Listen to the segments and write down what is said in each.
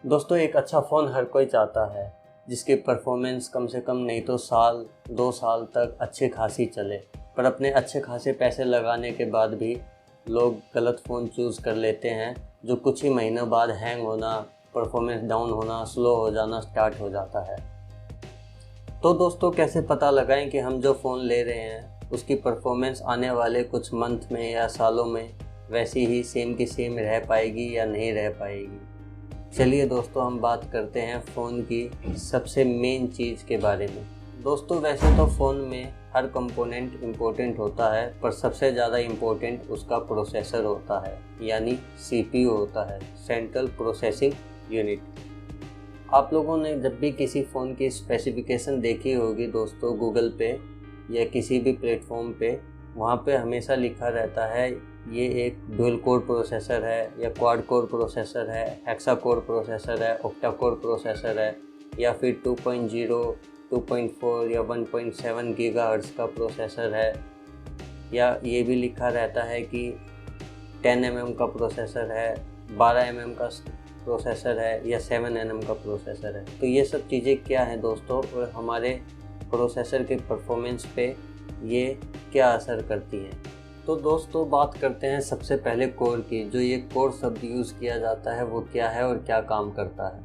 दोस्तों एक अच्छा फ़ोन हर कोई चाहता है जिसकी परफॉर्मेंस कम से कम नहीं तो साल 2 साल तक अच्छी खासी चले। पर अपने अच्छे खासे पैसे लगाने के बाद भी लोग गलत फ़ोन चूज़ कर लेते हैं जो कुछ ही महीनों बाद हैंग होना, परफॉर्मेंस डाउन होना, स्लो हो जाना स्टार्ट हो जाता है। तो दोस्तों कैसे पता लगाएं कि हम जो फ़ोन ले रहे हैं उसकी परफॉर्मेंस आने वाले कुछ मंथ में या सालों में वैसी ही सेम की सेम रह पाएगी या नहीं रह पाएगी। चलिए दोस्तों हम बात करते हैं फ़ोन की सबसे मेन चीज़ के बारे में। दोस्तों वैसे तो फ़ोन में हर कंपोनेंट इम्पोर्टेंट होता है, पर सबसे ज़्यादा इम्पोर्टेंट उसका प्रोसेसर होता है, यानी CPU होता है, सेंट्रल प्रोसेसिंग यूनिट। आप लोगों ने जब भी किसी फ़ोन की स्पेसिफिकेशन देखी होगी दोस्तों गूगल पे या किसी भी प्लेटफॉर्म पे, वहाँ पे हमेशा लिखा रहता है ये एक डुअल कोर प्रोसेसर है या क्वाड कोर प्रोसेसर है, हेक्सा कोर प्रोसेसर है, ऑक्टा कोर प्रोसेसर है, या फिर 2.0, 2.4 या 1.7 गीगाहर्ट्ज़ का प्रोसेसर है, या ये भी लिखा रहता है कि 10 mm का प्रोसेसर है, 12 mm का प्रोसेसर है या 7 nm का प्रोसेसर है। तो ये सब चीज़ें क्या हैं दोस्तों और हमारे प्रोसेसर के परफॉर्मेंस पे ये क्या असर करती हैं। तो दोस्तों बात करते हैं सबसे पहले कोर की। जो ये कोर शब्द यूज़ किया जाता है वो क्या है और क्या काम करता है।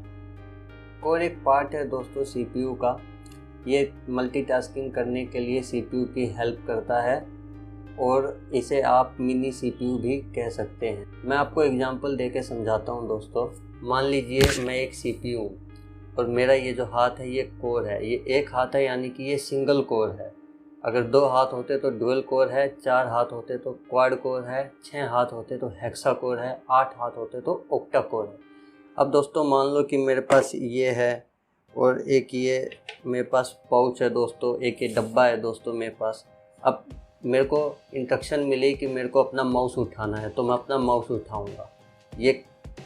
कोर एक पार्ट है दोस्तों CPU का। ये मल्टीटास्किंग करने के लिए CPU की हेल्प करता है और इसे आप मिनी CPU भी कह सकते हैं। मैं आपको एग्जांपल देके समझाता हूँ दोस्तों। मान लीजिए मैं एक CPU हूँ और मेरा ये जो हाथ है ये कोर है। ये एक हाथ है यानी कि ये सिंगल कोर है। अगर 2 हाथ होते तो डुअल कोर है, 4 हाथ होते तो क्वाड कोर है, 6 हाथ होते तो हेक्सा कोर है, 8 हाथ होते तो ऑक्टा कोर है। अब दोस्तों मान लो कि मेरे पास ये है और एक ये मेरे पास पाउच है दोस्तों, एक ये डब्बा है दोस्तों मेरे पास। अब मेरे को इंस्ट्रक्शन मिली कि मेरे को अपना माउस उठाना है तो मैं अपना माउस उठाऊँगा। ये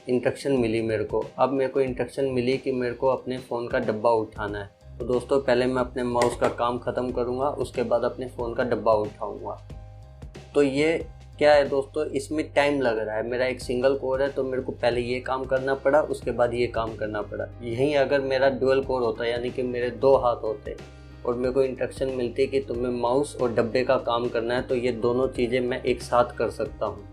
इंस्ट्रक्शन मिली मेरे को। अब मेरे को इंस्ट्रक्शन मिली कि मेरे को अपने फ़ोन का डब्बा उठाना है, तो दोस्तों पहले मैं अपने माउस का काम ख़त्म करूँगा, उसके बाद अपने फ़ोन का डब्बा उठाऊँगा। तो ये क्या है दोस्तों, इसमें टाइम लग रहा है। मेरा एक सिंगल कोर है तो मेरे को पहले ये काम करना पड़ा, उसके बाद ये काम करना पड़ा। यहीं अगर मेरा डुअल कोर होता यानी कि मेरे 2 हाथ होते और मेरे को इंस्ट्रक्शन मिलती कि तुम्हें माउस और डब्बे का काम करना है, तो ये दोनों चीज़ें मैं एक साथ कर सकता हूँ।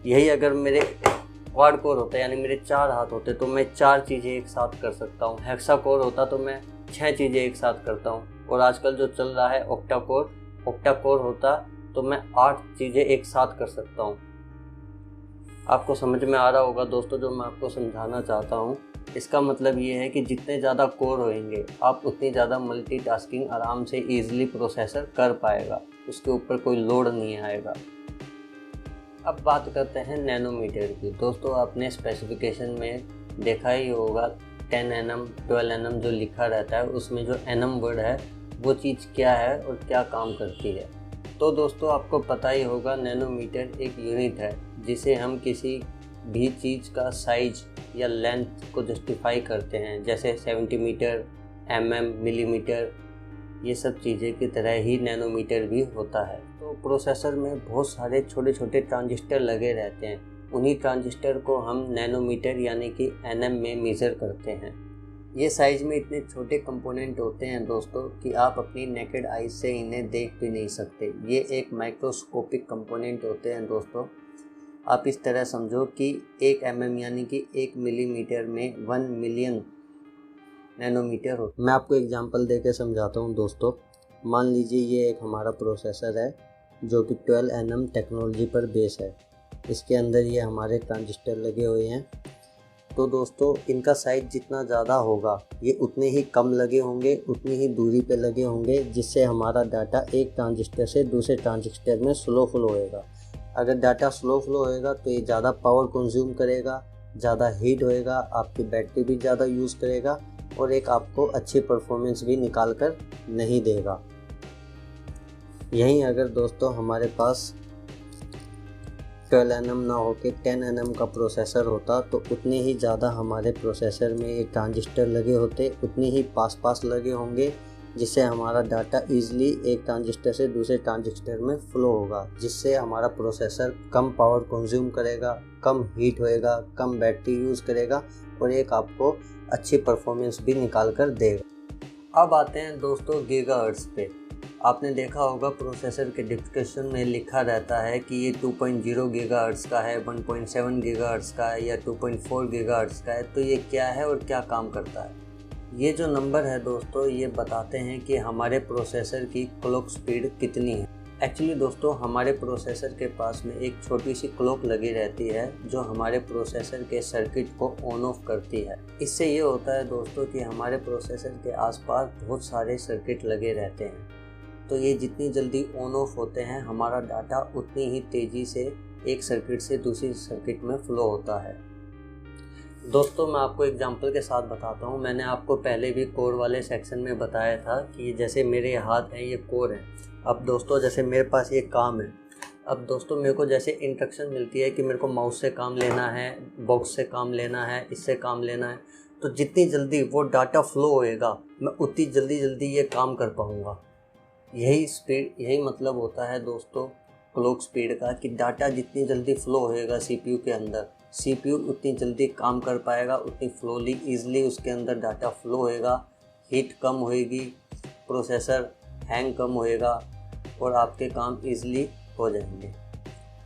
यही अगर मेरे क्वाड कोर होता यानी मेरे 4 हाथ होते तो मैं 4 चीज़ें एक साथ कर सकता हूँ। हेक्सा कोर होता तो मैं 6 चीज़ें एक साथ करता हूँ। और आजकल जो चल रहा है ऑक्टा कोर होता तो मैं 8 चीज़ें एक साथ कर सकता हूँ। आपको समझ में आ रहा होगा दोस्तों जो मैं आपको समझाना चाहता हूँ। इसका मतलब ये है कि जितने ज़्यादा कोर होंगे आप उतनी ज़्यादा मल्टीटास्किंग आराम से ईजिली प्रोसेसर कर पाएगा, उसके ऊपर कोई लोड नहीं आएगा। अब बात करते हैं नैनोमीटर की। दोस्तों आपने स्पेसिफिकेशन में देखा ही होगा 10 nm 12 nm जो लिखा रहता है, उसमें जो nm वर्ड है वो चीज़ क्या है और क्या काम करती है। तो दोस्तों आपको पता ही होगा नैनोमीटर एक यूनिट है जिसे हम किसी भी चीज़ का साइज या लेंथ को जस्टिफाई करते हैं, जैसे सेंटीमीटर, mm, मिलीमीटर, ये सब चीज़ें की तरह ही नैनोमीटर भी होता है। तो प्रोसेसर में बहुत सारे छोटे छोटे ट्रांजिस्टर लगे रहते हैं। उन्हीं ट्रांजिस्टर को हम नैनोमीटर यानी कि nm में मेज़र करते हैं। ये साइज़ में इतने छोटे कंपोनेंट होते हैं दोस्तों कि आप अपनी नेकेड आई से इन्हें देख भी नहीं सकते। ये एक माइक्रोस्कोपिक कंपोनेंट होते हैं दोस्तों। आप इस तरह समझो कि 1 mm यानी कि 1 मिलीमीटर में 1 मिलियन नैनोमीटर हो। मैं आपको एग्जांपल देके समझाता हूँ दोस्तों। मान लीजिए ये एक हमारा प्रोसेसर है जो कि 12 nm टेक्नोलॉजी पर बेस है। इसके अंदर ये हमारे ट्रांजिस्टर लगे हुए हैं। तो दोस्तों इनका साइज़ जितना ज़्यादा होगा ये उतने ही कम लगे होंगे, उतनी ही दूरी पे लगे होंगे, जिससे हमारा डाटा एक ट्रांजिस्टर से दूसरे ट्रांजिस्टर में स्लो फ्लो होएगा। अगर डाटा स्लो फ्लो होएगा तो ये ज़्यादा पावर कंज्यूम करेगा, ज़्यादा हीट होएगा, आपकी बैटरी भी ज़्यादा यूज़ करेगा और एक आपको अच्छी परफॉर्मेंस भी निकाल कर नहीं देगा। यहीं अगर दोस्तों हमारे पास 12 nm ना होके 10 nm का प्रोसेसर होता तो उतने ही ज़्यादा हमारे प्रोसेसर में ये ट्रांजिस्टर लगे होते, उतने ही पास लगे होंगे, जिससे हमारा डाटा ईजिली एक ट्रांजिस्टर से दूसरे ट्रांजिस्टर में फ्लो होगा, जिससे हमारा प्रोसेसर कम पावर कंज्यूम करेगा, कम हीट होएगा, कम बैटरी यूज़ करेगा और एक आपको अच्छी परफॉर्मेंस भी निकाल कर देगा। अब आते हैं दोस्तों गीगाहर्ट्ज़ पे। आपने देखा होगा प्रोसेसर के डिस्क्रिप्शन में लिखा रहता है कि ये 2.0 गीगाहर्ट्ज़ का है, 1.7 गीगाहर्ट्ज़ का है या 2.4 गीगाहर्ट्ज़ का है। तो ये क्या है और क्या काम करता है? ये जो नंबर है दोस्तों, ये बताते हैं कि हमारे प्रोसेसर की क्लॉक स्पीड कितनी है। एक्चुअली दोस्तों, हमारे प्रोसेसर के पास में एक छोटी सी क्लॉक लगी रहती है जो हमारे प्रोसेसर के सर्किट को ऑन ऑफ करती है। इससे ये होता है दोस्तों कि हमारे प्रोसेसर के आसपास बहुत सारे सर्किट लगे रहते हैं, तो ये जितनी जल्दी ऑन ऑफ होते हैं हमारा डाटा उतनी ही तेज़ी से एक सर्किट से दूसरी सर्किट में फ़्लो होता है। दोस्तों, मैं आपको एग्जांपल के साथ बताता हूँ। मैंने आपको पहले भी कोर वाले सेक्शन में बताया था कि जैसे मेरे हाथ हैं ये कोर है। अब दोस्तों, जैसे मेरे पास ये काम है, अब दोस्तों मेरे को जैसे इंस्ट्रक्शन मिलती है कि मेरे को माउस से काम लेना है, बॉक्स से काम लेना है, इससे काम लेना है, तो जितनी जल्दी वो डाटा फ्लो होएगा मैं उतनी जल्दी ये काम कर पाऊँगा। यही मतलब होता है दोस्तों क्लॉक स्पीड का, कि डाटा जितनी जल्दी फ्लो होएगा सीपीयू के अंदर, सीपीयू उतनी जल्दी काम कर पाएगा, उतनी फ्लोली ईजिली उसके अंदर डाटा फ्लो होएगा, हीट कम होएगी, प्रोसेसर हैंग कम होएगा और आपके काम ईजिली हो जाएंगे।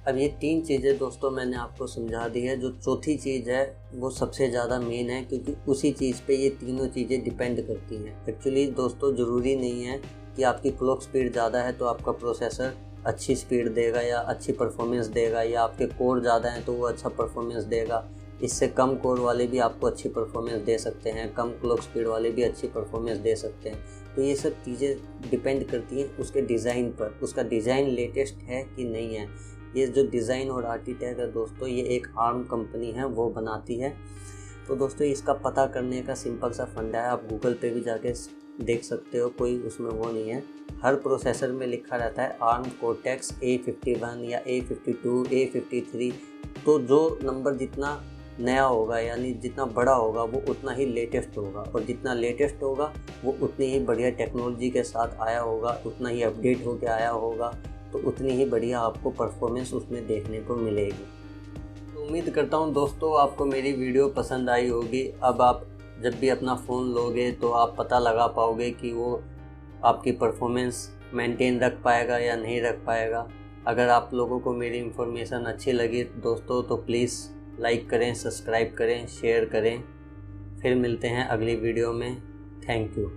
अब ये 3 चीज़ें दोस्तों मैंने आपको समझा दी है। जो चौथी चीज़ है वो सबसे ज़्यादा मेन है, क्योंकि उसी चीज़ पे ये तीनों चीज़ें डिपेंड करती हैं। एक्चुअली दोस्तों ज़रूरी नहीं है कि आपकी क्लॉक स्पीड ज़्यादा है तो आपका प्रोसेसर अच्छी स्पीड देगा या अच्छी परफॉर्मेंस देगा, या आपके कोर ज़्यादा हैं तो वो अच्छा परफॉर्मेंस देगा। इससे कम कोर वाले भी आपको अच्छी परफॉर्मेंस दे सकते हैं, कम क्लॉक स्पीड वाले भी अच्छी परफॉर्मेंस दे सकते हैं। तो ये सब चीज़ें डिपेंड करती हैं उसके डिज़ाइन पर, उसका डिज़ाइन लेटेस्ट है कि नहीं है। ये जो डिज़ाइन और आर्किटेक्ट है दोस्तों, ये एक आर्म कंपनी है वो बनाती है। तो दोस्तों इसका पता करने का सिंपल सा फंडा है, आप गूगल पे भी जाके देख सकते हो, कोई उसमें वो नहीं है। हर प्रोसेसर में लिखा रहता है आर्म कोर्टेक्स A51 या A52, A53। तो जो नंबर जितना नया होगा यानी जितना बड़ा होगा वो उतना ही लेटेस्ट होगा, और जितना लेटेस्ट होगा वो उतनी ही बढ़िया टेक्नोलॉजी के साथ आया होगा, उतना ही अपडेट होकर आया होगा, तो उतनी ही बढ़िया आपको परफॉर्मेंस उसमें देखने को मिलेगी। तो उम्मीद करता हूँ दोस्तों आपको मेरी वीडियो पसंद आई होगी। अब आप जब भी अपना फ़ोन लोगे तो आप पता लगा पाओगे कि वो आपकी परफॉर्मेंस मेंटेन रख पाएगा या नहीं रख पाएगा। अगर आप लोगों को मेरी इन्फॉर्मेशन अच्छी लगी दोस्तों तो प्लीज़ लाइक करें, सब्सक्राइब करें, शेयर करें। फिर मिलते हैं अगली वीडियो में। Thank you.